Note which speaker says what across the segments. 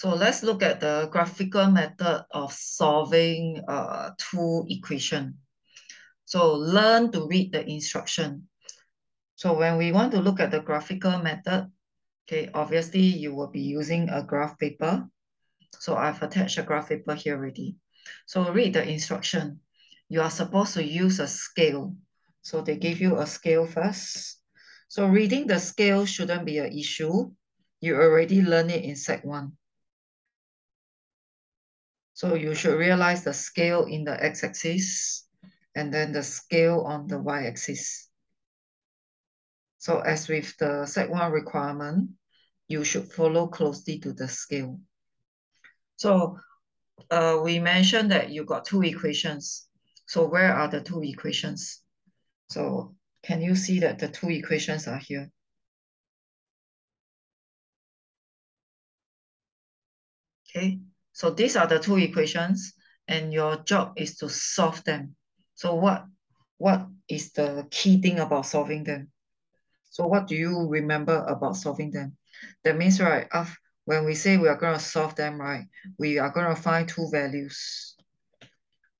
Speaker 1: So let's look at the graphical method of solving two equation. So learn to read the instruction. So when we want to look at the graphical method, okay, obviously you will be using a graph paper. So I've attached a graph paper here already. So read the instruction. You are supposed to use a scale. So they give you a scale first. So reading the scale shouldn't be an issue. You already learned it in Sec 1. So you should realize the scale in the x-axis and then the scale on the y-axis. So as with the Sec 1 requirement, you should follow closely to the scale. So we mentioned that you got two equations. So where are the two equations? So can you see that the two equations are here? Okay, so these are the two equations and your job is to solve them. So what is the key thing about solving them? So what do you remember about solving them? That means, right, when we say we are going to solve them, right, we are going to find two values.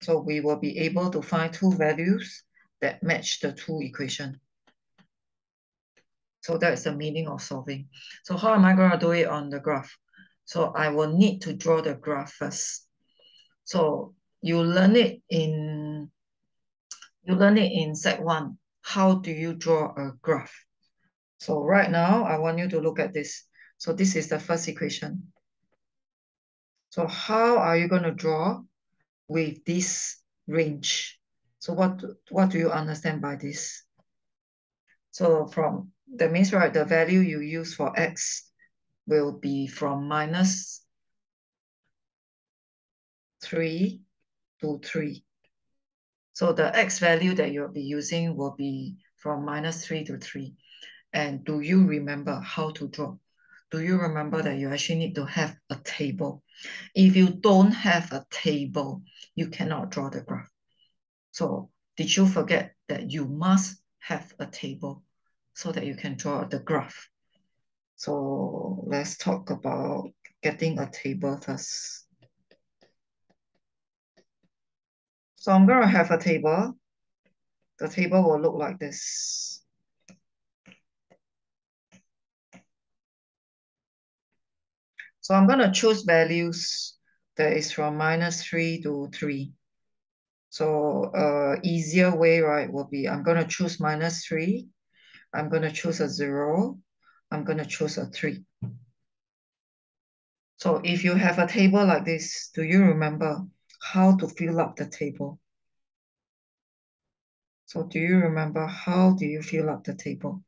Speaker 1: So we will be able to find two values that match the two equations. So that's the meaning of solving. So how am I going to do it on the graph? So I will need to draw the graph first. So you learn it in Sec 1. How do you draw a graph? So right now, I want you to look at this. So this is the first equation. So how are you going to draw with this range? So what do you understand by this? So that means, right, the value you use for x will be from -3 to 3. So the x value that you'll be using will be from -3 to 3. And do you remember how to draw? Do you remember that you actually need to have a table? If you don't have a table, you cannot draw the graph. So did you forget that you must have a table so that you can draw the graph? So let's talk about getting a table first. So I'm going to have a table. The table will look like this. So I'm going to choose values that is from -3 to 3. So easier way, right, will be I'm going to choose -3. I'm going to choose a 0. I'm going to choose a 3. So if you have a table like this, do you remember how to fill up the table? So do you remember how do you fill up the table?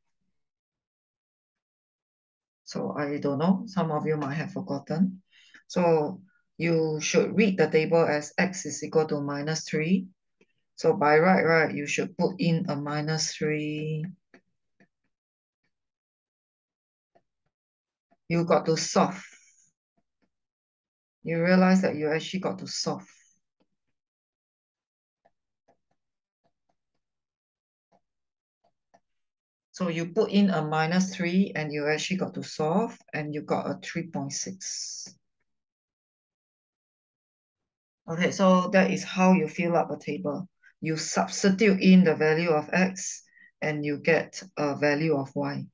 Speaker 1: So I don't know, some of you might have forgotten. So you should read the table as x is equal to -3. So by right, you should put in a -3. You got to solve. You realize that you actually got to solve. So you put in a -3 and you actually got to solve and you got a 3.6. Okay, so that is how you fill up a table. You substitute in the value of x and you get a value of y.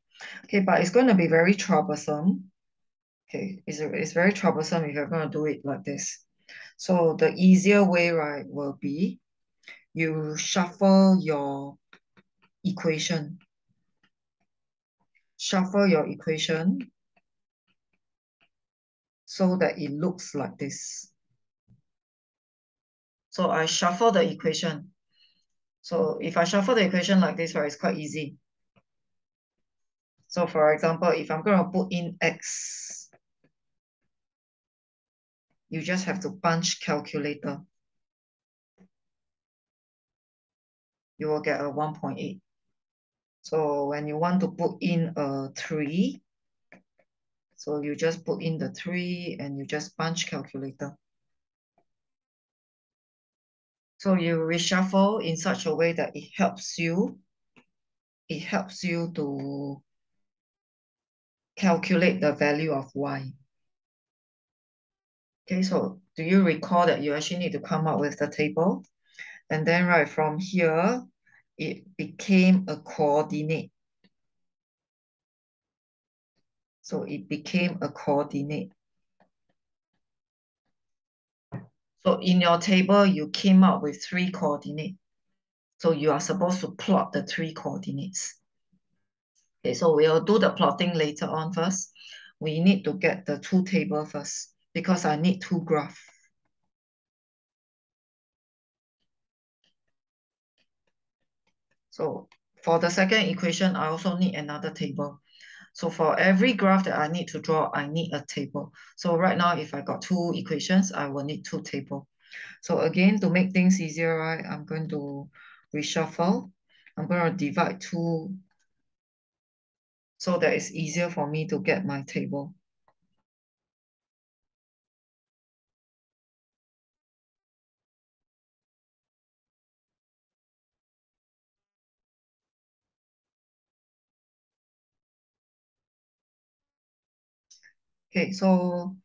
Speaker 1: Okay, but it's going to be very troublesome. Okay, it's very troublesome if you're going to do it like this. So the easier way, right, will be you shuffle your equation. Shuffle your equation so that it looks like this. So I shuffle the equation. So if I shuffle the equation like this, right, it's quite easy. So for example, if I'm going to put in x, you just have to punch calculator. You will get a 1.8. So when you want to put in a 3, so you just put in the 3 and you just punch calculator. So you reshuffle in such a way that it helps you to calculate the value of y. Okay, so do you recall that you actually need to come up with the table? And then right from here, it became a coordinate. So it became a coordinate. So in your table, you came up with three coordinates. So you are supposed to plot the three coordinates. Okay, so we'll do the plotting later on first. We need to get the two table first because I need two graph. So for the second equation, I also need another table. So for every graph that I need to draw, I need a table. So right now, if I got two equations, I will need two tables. So again, to make things easier, right, I'm going to reshuffle. I'm going to divide two so that it's easier for me to get my table. Okay, so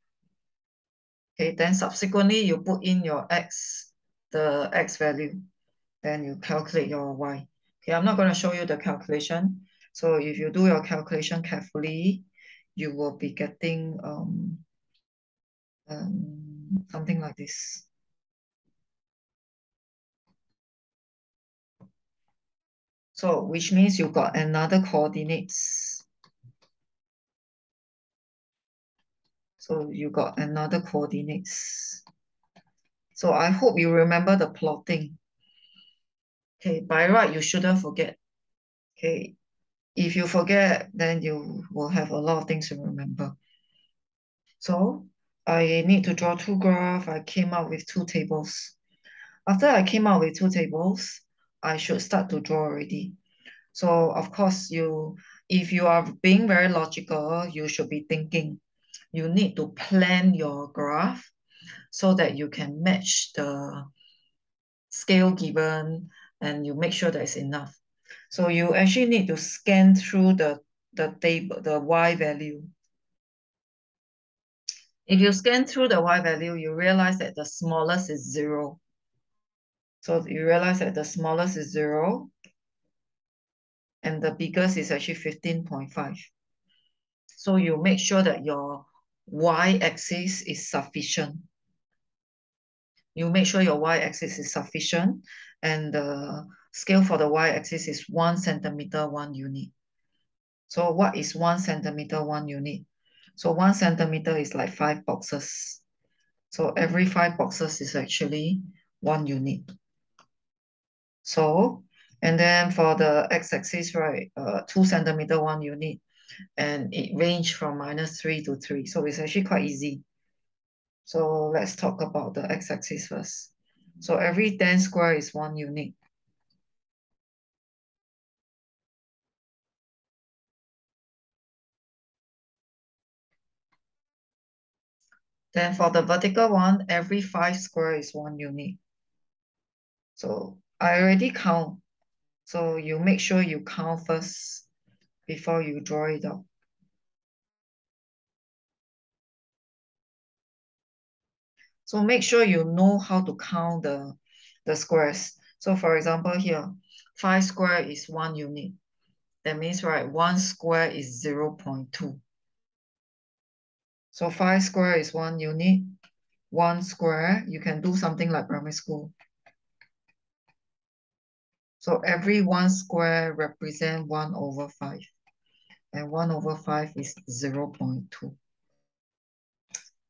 Speaker 1: okay, then subsequently you put in your x, the x value, then you calculate your y. Okay, I'm not going to show you the calculation. So if you do your calculation carefully, you will be getting something like this. So which means you got another coordinates. So you got another coordinates. So I hope you remember the plotting. Okay, by right, you shouldn't forget. Okay, if you forget, then you will have a lot of things to remember. So I need to draw two graphs. I came up with two tables. After I came out with two tables, I should start to draw already. So of course, if you are being very logical, you should be thinking. You need to plan your graph so that you can match the scale given and you make sure that it's enough. So you actually need to scan through the table, the y value. If you scan through the y value, you realize that the smallest is 0. So you realize that the smallest is 0 and the biggest is actually 15.5. So you make sure that your y-axis is sufficient. You make sure your y-axis is sufficient and the scale for the y-axis is 1 centimeter, 1 unit. So what is 1 centimeter, 1 unit? So 1 centimeter is like 5 boxes. So every 5 boxes is actually 1 unit. So, and then for the x-axis, right, 2 centimeter, 1 unit, and it range from -3 to 3. So it's actually quite easy. So let's talk about the x-axis first. So every 10 square is 1 unit. Then for the vertical one, every 5 square is 1 unit. So I already count. So you make sure you count first before you draw it out. So make sure you know how to count the squares. So for example here, 5 square is 1 unit. That means, right, 1 square is 0.2. So 5 square is 1 unit. 1 square, you can do something like primary school. So every 1 square represent 1 over 5. And 1 over 5 is 0.2.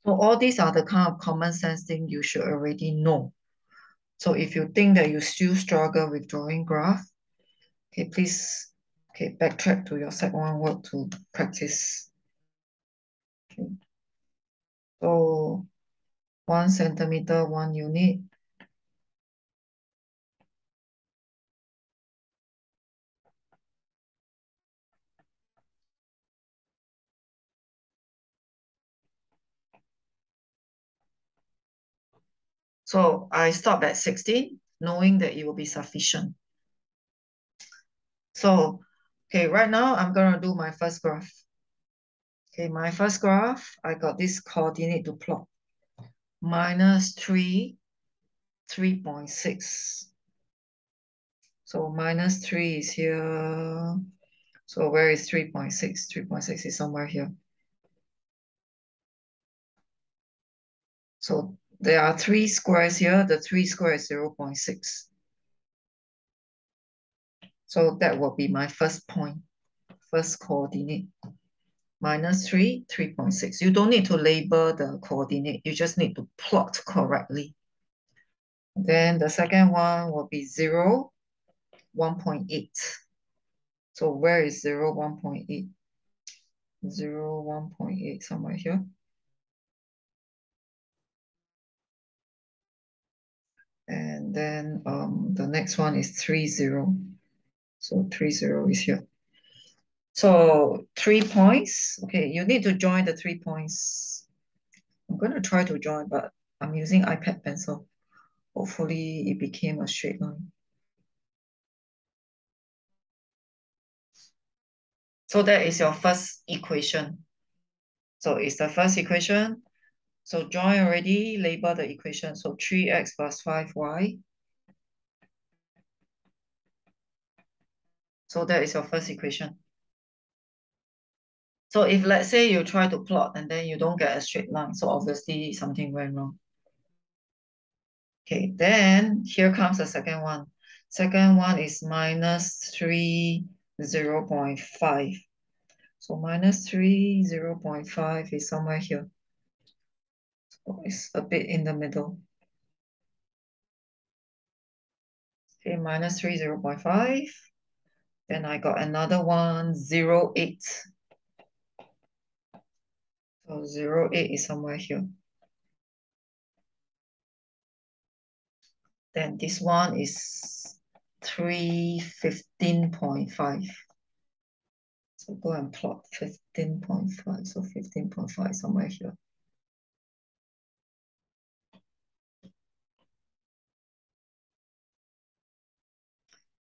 Speaker 1: So all these are the kind of common sense thing you should already know. So if you think that you still struggle with drawing graph, okay, please backtrack to your Sec 1 work to practice. Okay. So 1 centimeter, 1 unit. So I stop at 16, knowing that it will be sufficient. So, okay, right now I'm gonna do my first graph. Okay, my first graph, I got this coordinate to plot. minus 3, 3.6. So minus 3 is here. So where is 3.6? 3.6 is somewhere here. So there are 3 squares here. The 3 square is 0.6. So that will be my first point, first coordinate. Minus 3, 3.6. You don't need to label the coordinate. You just need to plot correctly. Then the second one will be 0, 1.8. So where is 0, 1.8? 0, 1.8, somewhere here. And then the next one is 3, 0. So 3, 0 is here. So 3 points. Okay, you need to join the 3 points. I'm going to try to join, but I'm using iPad pencil. Hopefully it became a straight line. So that is your first equation. So it's the first equation. So join already, label the equation. So 3x plus 5y. So that is your first equation. So if let's say you try to plot and then you don't get a straight line, so obviously something went wrong. Okay, then here comes the second one. Second one is minus 3, 0.5. So minus 3, 0.5 is somewhere here. So it's a bit in the middle. Okay, minus 3, 0.5. Then I got another one, 0.8. So 0.8 is somewhere here. Then this one is 315.5. So go and plot 15.5. So 15.5 somewhere here.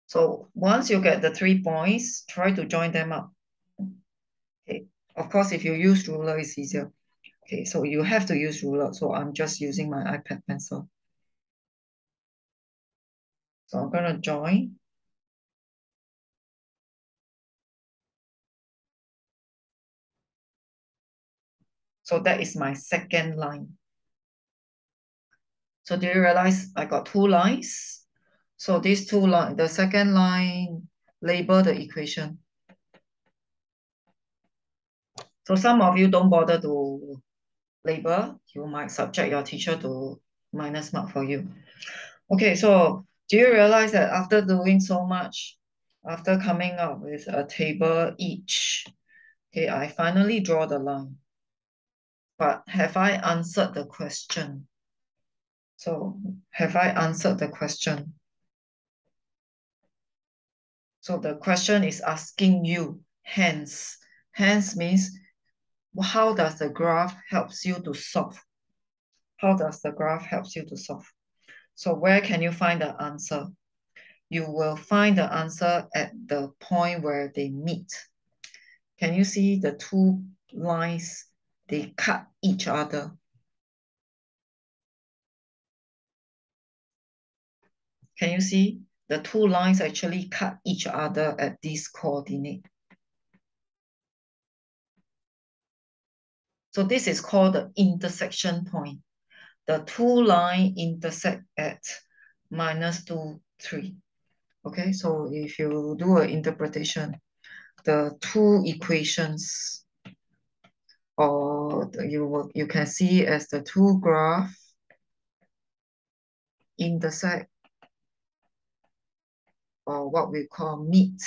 Speaker 1: So once you get the 3 points, try to join them up. Okay. Of course, if you use ruler, it's easier. Okay, so you have to use ruler. So I'm just using my iPad pencil. So I'm going to join. So that is my second line. So do you realize I got 2 lines? So these 2 lines, the second line, label the equation. So some of you don't bother to label. You might subject your teacher to minus mark for you. Okay, so do you realize that after doing so much, after coming up with a table each, okay, I finally draw the line. But have I answered the question? So have I answered the question? So the question is asking you, hence. Hence means how does the graph helps you to solve? How does the graph helps you to solve? So where can you find the answer? You will find the answer at the point where they meet. Can you see the 2 lines? They cut each other. Can you see? The 2 lines actually cut each other at this coordinate. So this is called the intersection point. The 2 lines intersect at minus 2, 3. Okay, so if you do an interpretation, the 2 equations, or you can see as the 2 graph intersect, or what we call meet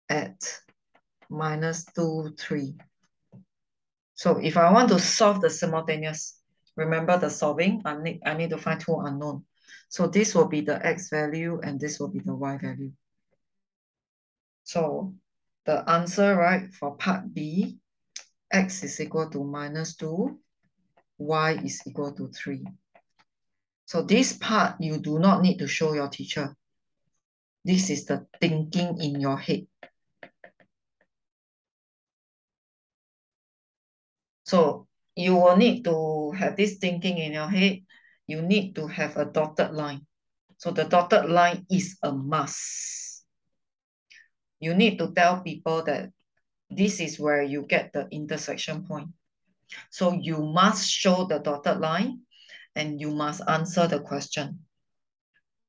Speaker 1: at minus 2, 3. So if I want to solve the simultaneous, remember the solving, I need to find 2 unknown. So this will be the x value and this will be the y value. So the answer, right, for part B, x is equal to minus 2, y is equal to 3. So this part, you do not need to show your teacher. This is the thinking in your head. So you will need to have this thinking in your head. You need to have a dotted line. So the dotted line is a must. You need to tell people that this is where you get the intersection point. So you must show the dotted line and you must answer the question.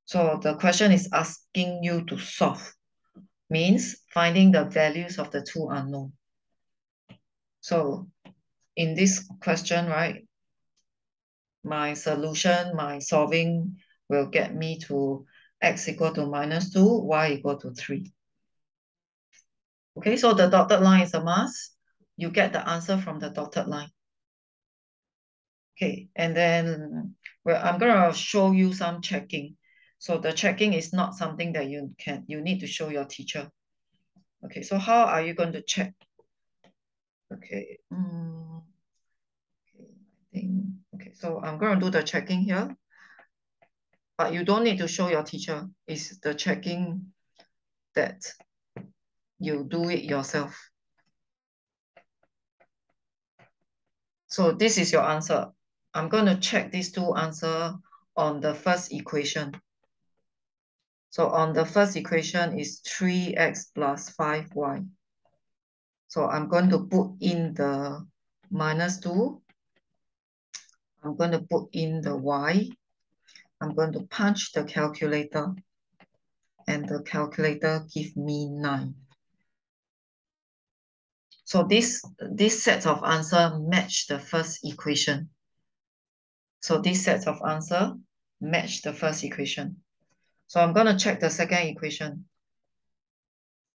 Speaker 1: So the question is asking you to solve, means finding the values of the two unknown. So in this question, right, my solution, my solving will get me to x equal to -2, y equal to 3. Okay, so the dotted line is a must. You get the answer from the dotted line. Okay, and then well, I'm gonna show you some checking. So the checking is not something that you need to show your teacher. Okay, so how are you going to check? Okay, okay, I think okay. So I'm gonna do the checking here, but you don't need to show your teacher. It's the checking that you do it yourself. So this is your answer. I'm going to check these two answers on the first equation. So on the first equation is 3x plus 5y. So I'm going to put in the -2. I'm going to put in the y. I'm going to punch the calculator. And the calculator give me 9. So this set of answer match the first equation. So this set of answer match the first equation. So I'm going to check the second equation.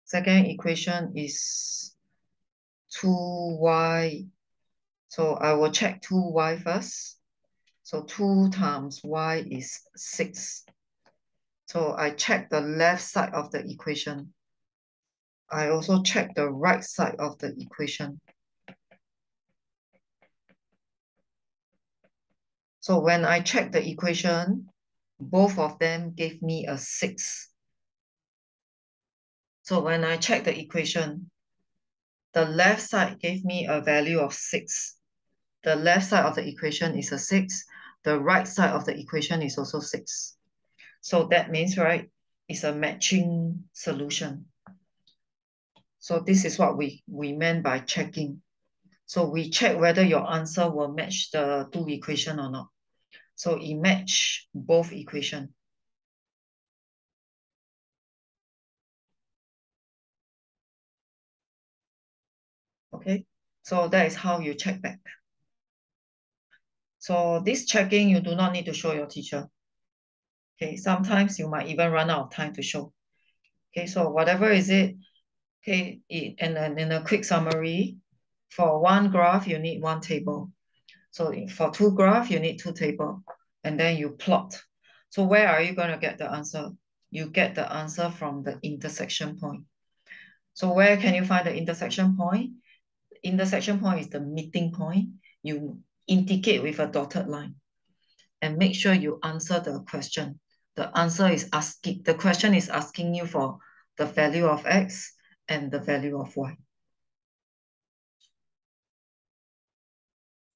Speaker 1: Second equation is 2y. So I will check 2y first. So 2 times y is 6. So I check the left side of the equation. I also check the right side of the equation. So when I check the equation, both of them gave me a 6. So when I check the equation, the left side gave me a value of 6. The left side of the equation is a 6. The right side of the equation is also 6. So that means, right, it's a matching solution. So this is what we meant by checking. So we check whether your answer will match the two equation or not. So it match both equation. Okay, so that is how you check back. So this checking, you do not need to show your teacher. Okay, sometimes you might even run out of time to show. Okay, so whatever is it, okay, and then in a quick summary, for one graph, you need one table. So for two graph, you need two table, and then you plot. So where are you going to get the answer? You get the answer from the intersection point. So where can you find the intersection point? Intersection point is the meeting point. You indicate with a dotted line and make sure you answer the question. The question is asking you for the value of x and the value of y.